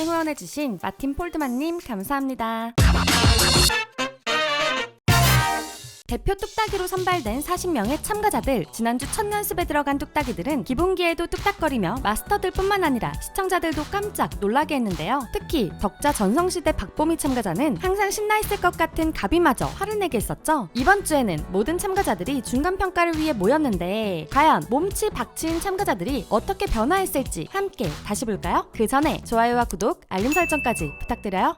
후원해주신 마틴 폴드만님 감사합니다. 대표 뚝딱이로 선발된 40명의 참가자들. 지난주 첫 연습에 들어간 뚝딱이들은 기본기에도 뚝딱거리며 마스터들 뿐만 아니라 시청자들도 깜짝 놀라게 했는데요. 특히 덕자 전성시대 박보미 참가자는 항상 신나있을 것 같은 가비마저 화를 내게 했었죠. 이번 주에는 모든 참가자들이 중간평가를 위해 모였는데 과연 몸치 박치인 참가자들이 어떻게 변화했을지 함께 다시 볼까요? 그 전에 좋아요와 구독, 알림 설정까지 부탁드려요.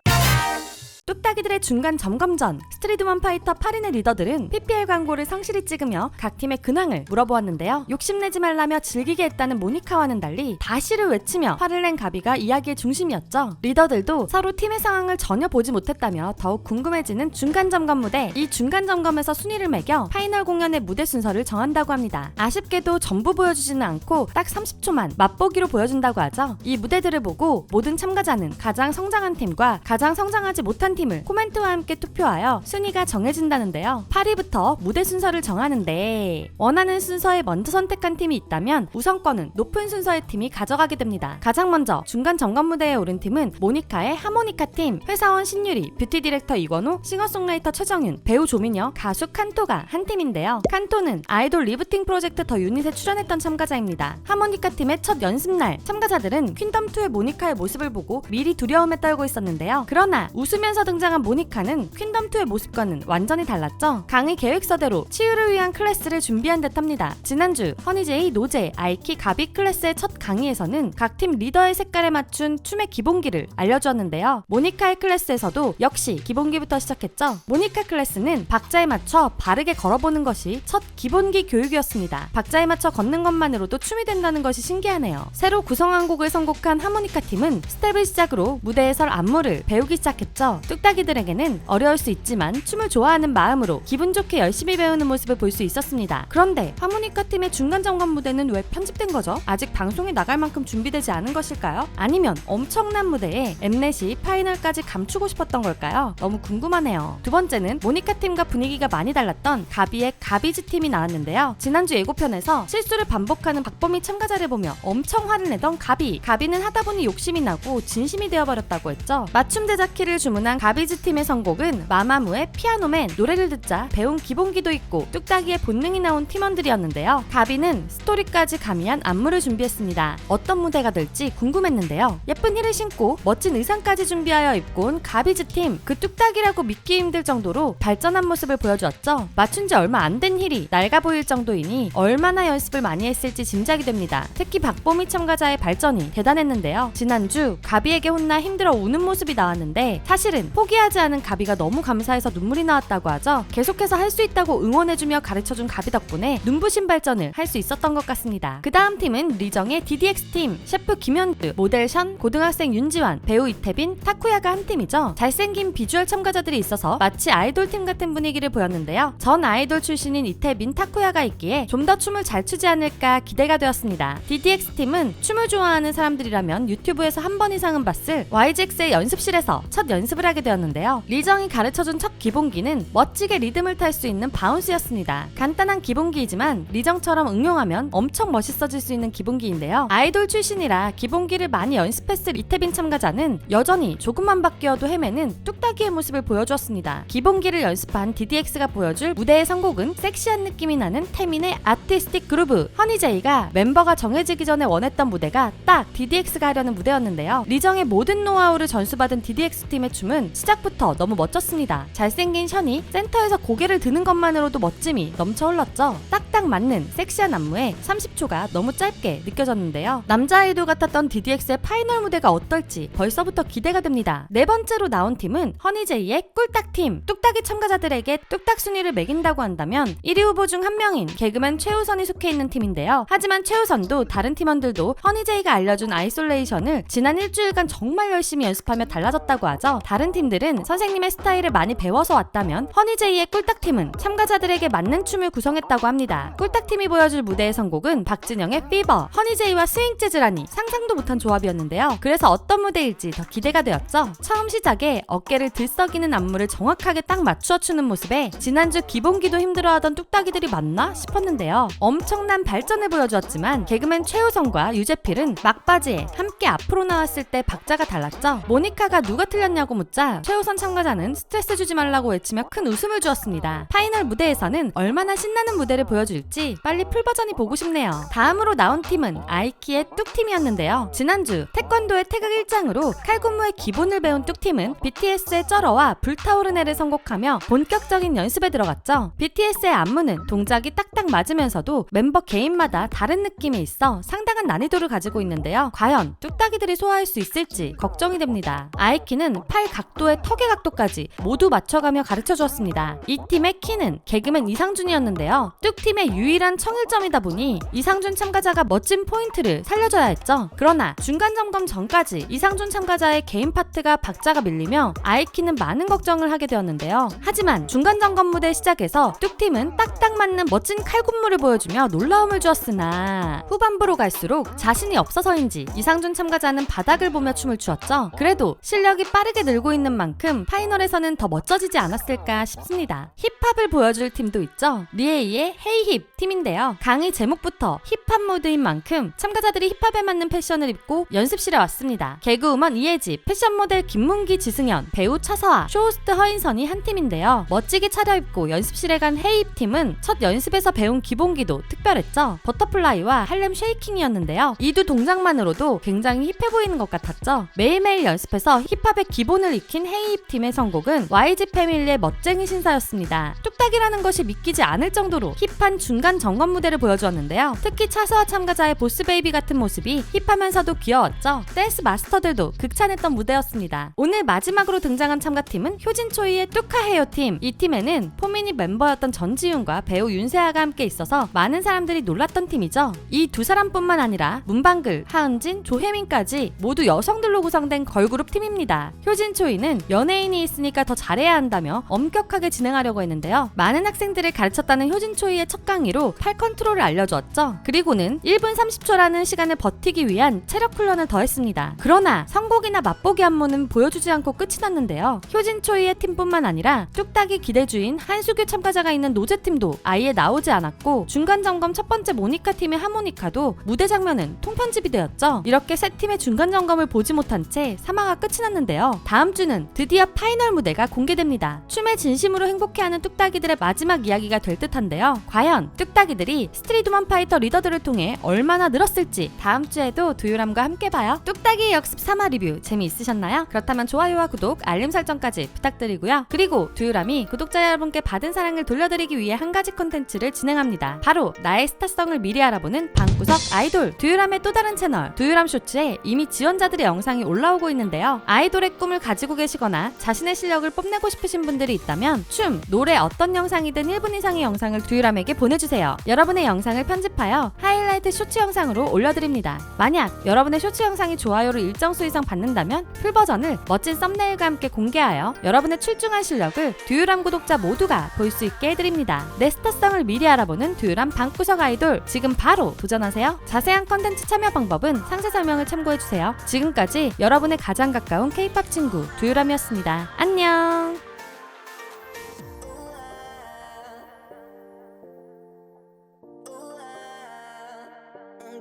뚝딱이들의 중간 점검 전 스트리트원 파이터 8인의 리더들은 PPL 광고를 성실히 찍으며 각 팀의 근황을 물어보았는데요. 욕심내지 말라며 즐기게 했다는 모니카와는 달리 다시를 외치며 화를 낸 가비가 이야기의 중심이었죠. 리더들도 서로 팀의 상황을 전혀 보지 못했다며 더욱 궁금해지는 중간 점검 무대. 이 중간 점검에서 순위를 매겨 파이널 공연의 무대 순서를 정한다고 합니다. 아쉽게도 전부 보여주지는 않고 딱 30초만 맛보기로 보여준다고 하죠. 이 무대들을 보고 모든 참가자는 가장 성장한 팀과 가장 성장하지 못한 팀을 코멘트와 함께 투표하여 순위가 정해진다는데요. 8위부터 무대 순서를 정하는데 원하는 순서에 먼저 선택한 팀이 있다면 우선권은 높은 순서의 팀이 가져가게 됩니다. 가장 먼저 중간 점검 무대에 오른 팀은 모니카의 하모니카 팀. 회사원 신유리, 뷰티 디렉터 이건호, 싱어송라이터 최정윤, 배우 조민여, 가수 칸토가 한 팀인데요. 칸토는 아이돌 리프팅 프로젝트 더 유닛에 출연했던 참가자입니다. 하모니카 팀의 첫 연습날 참가자들은 퀸덤2의 모니카의 모습을 보고 미리 두려움에 떨고 있었는데요. 그러나 웃으면서 등장한 모니카는 퀸덤2의 모습과는 완전히 달랐죠. 강의 계획서대로 치유를 위한 클래스를 준비한 듯합니다. 지난주 허니제이, 노제, 아이키, 가비 클래스의 첫 강의에서는 각 팀 리더의 색깔에 맞춘 춤의 기본기를 알려주었는데요. 모니카의 클래스에서도 역시 기본기부터 시작했죠. 모니카 클래스는 박자에 맞춰 바르게 걸어보는 것이 첫 기본기 교육이었습니다. 박자에 맞춰 걷는 것만으로도 춤이 된다는 것이 신기하네요. 새로 구성한 곡을 선곡한 하모니카 팀은 스텝을 시작으로 무대에 설 안무를 배우기 시작했죠. 뚝딱이들에게는 어려울 수 있지만 춤을 좋아하는 마음으로 기분 좋게 열심히 배우는 모습을 볼 수 있었습니다. 그런데 하모니카 팀의 중간 점검 무대는 왜 편집된 거죠? 아직 방송에 나갈 만큼 준비되지 않은 것일까요? 아니면 엄청난 무대에 엠넷이 파이널까지 감추고 싶었던 걸까요? 너무 궁금하네요. 두 번째는 모니카 팀과 분위기가 많이 달랐던 가비의 가비즈 팀이 나왔는데요. 지난주 예고편에서 실수를 반복하는 박보미 참가자를 보며 엄청 화를 내던 가비. 가비는 하다 보니 욕심이 나고 진심이 되어버렸다고 했죠. 맞춤 제작키를 주문한 가비즈 팀의 선곡은 마마무의 피아노맨. 노래를 듣자 배운 기본기도 있고 뚝딱이의 본능이 나온 팀원들이었는데요. 가비는 스토리까지 가미한 안무를 준비했습니다. 어떤 무대가 될지 궁금했는데요. 예쁜 힐을 신고 멋진 의상까지 준비하여 입고 온 가비즈 팀. 그 뚝딱이라고 믿기 힘들 정도로 발전한 모습을 보여주었죠. 맞춘 지 얼마 안 된 힐이 낡아 보일 정도이니 얼마나 연습을 많이 했을지 짐작이 됩니다. 특히 박보미 참가자의 발전이 대단했는데요. 지난주 가비에게 혼나 힘들어 우는 모습이 나왔는데 사실은 포기하지 않은 가비가 너무 감사해서 눈물이 나왔다고 하죠. 계속해서 할 수 있다고 응원해주며 가르쳐준 가비 덕분에 눈부신 발전을 할 수 있었던 것 같습니다. 그 다음 팀은 리정의 DDX팀. 셰프 김현주, 모델 션, 고등학생 윤지환, 배우 이태빈, 타쿠야가 한 팀이죠. 잘생긴 비주얼 참가자들이 있어서 마치 아이돌팀 같은 분위기를 보였는데요. 전 아이돌 출신인 이태빈, 타쿠야가 있기에 좀 더 춤을 잘 추지 않을까 기대가 되었습니다. DDX팀은 춤을 좋아하는 사람들이라면 유튜브에서 한 번 이상은 봤을 YGX의 연습실에서 첫 연습을 하게 되었는데요. 리정이 가르쳐준 첫 기본기는 멋지게 리듬을 탈 수 있는 바운스였습니다. 간단한 기본기이지만 리정처럼 응용하면 엄청 멋있어질 수 있는 기본기인데요. 아이돌 출신이라 기본기를 많이 연습했을 이태빈 참가자는 여전히 조금만 바뀌어도 헤매는 뚝딱이의 모습을 보여주었습니다. 기본기를 연습한 DDX가 보여줄 무대의 선곡은 섹시한 느낌이 나는 태민의 아티스틱 그루브. 허니제이가 멤버가 정해지기 전에 원했던 무대가 딱 DDX가 하려는 무대였는데요. 리정의 모든 노하우를 전수받은 DDX팀의 춤은 시작부터 너무 멋졌습니다. 잘생긴 션이 센터에서 고개를 드는 것만으로도 멋짐이 넘쳐 흘렀죠. 딱딱 맞는 섹시한 안무에 30초가 너무 짧게 느껴졌는데요. 남자 아이돌 같았던 DDX의 파이널 무대가 어떨지 벌써부터 기대가 됩니다. 네 번째로 나온 팀은 허니제이의 꿀딱팀. 뚝딱이 참가자들에게 뚝딱 순위를 매긴다고 한다면 1위 후보 중 한 명인 개그맨 최우선이 속해 있는 팀인데요. 하지만 최우선도 다른 팀원들도 허니제이가 알려준 아이솔레이션을 지난 일주일간 정말 열심히 연습하며 달라졌다고 하죠. 다른 팀들은 선생님의 스타일을 많이 배워서 왔다면 허니제이의 꿀딱팀은 참가자들에게 맞는 춤을 구성했다고 합니다. 꿀딱팀이 보여줄 무대의 선곡은 박진영의 피버, 허니제이와 스윙재즈라니 상상도 못한 조합이었는데요. 그래서 어떤 무대일지 더 기대가 되었죠. 처음 시작에 어깨를 들썩이는 안무를 정확하게 딱 맞추어 추는 모습에 지난주 기본기도 힘들어하던 뚝딱이들이 맞나 싶었는데요. 엄청난 발전을 보여주었지만 개그맨 최우성과 유재필은 막바지에 함께 앞으로 나왔을 때 박자가 달랐죠. 모니카가 누가 틀렸냐고 묻자 최우선 참가자는 스트레스 주지 말라고 외치며 큰 웃음을 주었습니다. 파이널 무대에서는 얼마나 신나는 무대를 보여줄지 빨리 풀버전이 보고 싶네요. 다음으로 나온 팀은 아이키의 뚝팀이었는데요. 지난주 태권도의 태극 1장으로 칼군무의 기본을 배운 뚝팀은 BTS의 쩔어와 불타오르네를 선곡하며 본격적인 연습에 들어갔죠. BTS의 안무는 동작이 딱딱 맞으면서도 멤버 개인마다 다른 느낌이 있어 상당한 난이도를 가지고 있는데요. 과연 뚝딱이들이 소화할 수 있을지 걱정이 됩니다. 아이키는 팔 각도의 턱의 각도까지 모두 맞춰가며 가르쳐 주었습니다. 이 팀의 키는 개그맨 이상준이었는데요. 뚝팀의 유일한 청일점이다 보니 이상준 참가자가 멋진 포인트를 살려줘야 했죠. 그러나 중간 점검 전까지 이상준 참가자의 개인 파트가 박자가 밀리며 아이키는 많은 걱정을 하게 되었는데요. 하지만 중간 점검 무대 시작에서 뚝팀은 딱딱 맞는 멋진 칼군무를 보여주며 놀라움을 주었으나 후반부로 갈수록 자신이 없어서인지 이상준 참가자는 바닥을 보며 춤을 추었죠. 그래도 실력이 빠르게 늘고 있는 만큼 파이널에서는 더 멋져지지 않았을까 싶습니다. 힙합을 보여줄 팀도 있죠. 리에이의 헤이힙 팀인데요. 강의 제목부터 힙합 모드인 만큼 참가자들이 힙합에 맞는 패션을 입고 연습실에 왔습니다. 개그우먼 이혜지, 패션 모델 김문기, 지승현, 배우 차서아, 쇼호스트 허인선이 한 팀인데요. 멋지게 차려입고 연습실에 간 헤이힙 팀은 첫 연습에서 배운 기본기도 특별했죠. 버터플라이와 할렘 쉐이킹이었는데요. 이 두 동작만으로도 굉장히 힙해 보이는 것 같았죠. 매일매일 연습해서 힙합의 기본을 익힌 헤이힙 팀의 선곡은 YG 패밀리의 멋쟁이 신사였습니다. 뚝딱이라는 것이 믿기지 않을 정도로 힙한 중간 점검 무대를 보여주었는데요. 특히 차서와 참가자의 보스베이비 같은 모습이 힙하면서도 귀여웠죠. 댄스 마스터들도 극찬했던 무대였습니다. 오늘 마지막으로 등장한 참가팀은 효진초이의 뚜카헤요 팀. 이 팀에는 포미닛 멤버였던 전지윤과 배우 윤세아가 함께 있어서 많은 사람들이 놀랐던 팀이죠. 이 두 사람뿐만 아니라 문방글, 하은진, 조혜민까지 모두 여성들로 구성된 걸그룹 팀입니다. 효진초이는 연예인이 있으니까 더 잘해야 한다며 엄격하게 진행하려고 했는데요. 많은 학생들을 가르쳤다는 효진초이의 첫 강의로 팔 컨트롤을 알려주었죠. 그리고는 1분 30초라는 시간을 버티기 위한 체력 훈련을 더했습니다. 그러나 선곡이나 맛보기 안무는 보여주지 않고 끝이 났는데요. 효진초이의 팀뿐만 아니라 뚝딱이 기대주인 한수규 참가자가 있는 노제팀도 아예 나오지 않았고 중간 점검 첫 번째 모니카 팀의 하모니카도 무대 장면은 통편집이 되었죠. 이렇게 세 팀의 중간 점검을 보지 못한 채 3화가 끝이 났는데요. 다음 주는 드디어 파이널 무대가 공개됩니다. 춤에 진심으로 행복해하는 뚝딱이들의 마지막 이야기가 될 듯한데요. 과연 뚝딱이들이 스트리트먼 파이터 리더들을 통해 얼마나 늘었을지 다음 주에도 두유람과 함께 봐요. 뚝딱이 역습 3화 리뷰 재미있으셨나요? 그렇다면 좋아요와 구독, 알림 설정까지 부탁드리고요. 그리고 두유람이 구독자 여러분께 받은 사랑을 돌려드리기 위해 한 가지 콘텐츠를 진행합니다. 바로 나의 스타성을 미리 알아보는 방구석 아이돌. 두유람의 또 다른 채널 두유람 쇼츠에 이미 지원자들의 영상이 올라오고 있는데요. 아이돌의 꿈을 가지고 계시거나 자신의 실력을 뽐내고 싶으신 분들이 있다면 춤, 노래 어떤 영상이든 1분 이상의 영상을 두유람에게 보내주세요. 여러분의 영상을 편집하여 하이라이트 쇼츠 영상으로 올려드립니다. 만약 여러분의 쇼츠 영상이 좋아요를 일정 수 이상 받는다면 풀버전을 멋진 썸네일과 함께 공개하여 여러분의 출중한 실력을 두유람 구독자 모두가 볼 수 있게 해드립니다. 내 스타성을 미리 알아보는 두유람 방구석 아이돌, 지금 바로 도전하세요. 자세한 컨텐츠 참여 방법은 상세 설명을 참고해주세요. 지금까지 여러분의 가장 가까운 K-POP 친구 두유람이었습니다. 안녕.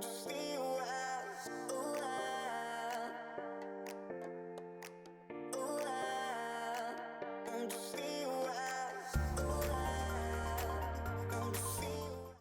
Just